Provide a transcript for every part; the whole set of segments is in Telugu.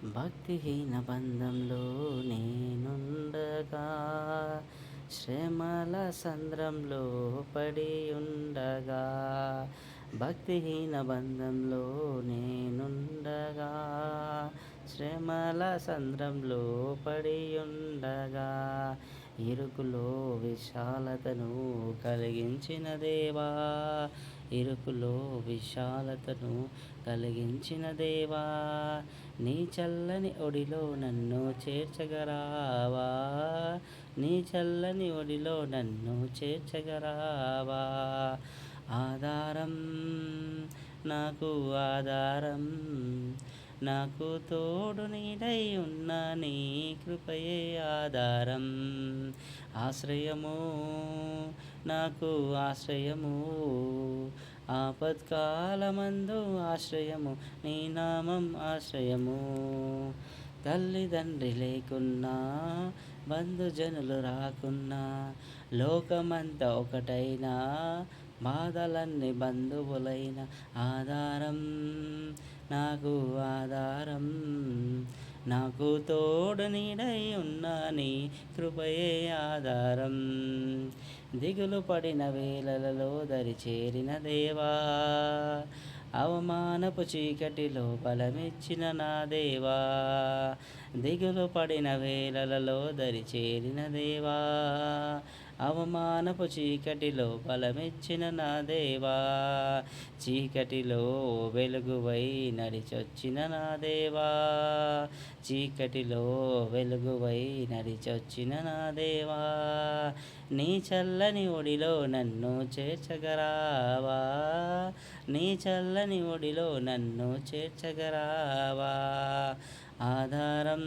భక్తిహీన బంధంలో నేనుండగా, శ్రమల సంద్రంలో పడి ఉండగా. భక్తిహీన బంధంలో నేనుండగా, శ్రమల సంద్రంలో పడి ఉండగా. ఇరుకులో విశాలతను కలిగించిన దేవా, ఇరుకులో విశాలతను కలిగించిన దేవా, నీ చల్లని ఒడిలో నన్ను చేర్చగరావా, నీ చల్లని ఒడిలో నన్ను చేర్చగరావా. ఆధారం నాకు ఆధారం, నాకు తోడు నీడై ఉన్న నీ కృపయే ఆధారం. ఆశ్రయము నాకు ఆశ్రయము, ఆపత్కాలమందు ఆశ్రయము, నీ నామం ఆశ్రయము. తల్లిదండ్రి లేకున్నా, బంధుజనులు రాకున్నా, లోకమంతా ఒకటైనా, బాధలన్నీ బంధువులైన ఆధారం నాకు ఆధారం. నాకు తోడు నీడై ఉన్న నీ కృపయే ఆధారం. దిగులు పడిన వేళలలో దరి చేరిన దేవా, అవమానపు చీకటిలో బలమిచ్చిన నా దేవా, దిగులు పడిన వేళలలో దరి చేరిన దేవా, అవమానపు చీకటిలో బలమిచ్చిన నా దేవా, చీకటిలో వెలుగువై నడిచొచ్చిన నా దేవా, చీకటిలో వెలుగువై నడిచొచ్చిన నా దేవా, నీ చల్లని ఒడిలో నన్ను చేర్చగరావా, నీ చల్లని ఒడిలో నన్ను చేర్చగరావా. ఆధారం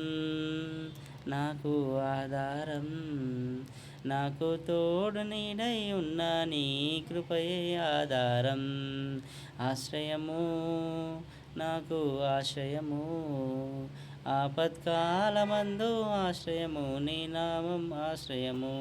నాకు ఆధారం, నాకు తోడు నీడై ఉన్న నీ కృపయే ఆధారం. ఆశ్రయము నాకు ఆశ్రయము, ఆపత్కాలమందు ఆశ్రయము, నీ నామం ఆశ్రయము.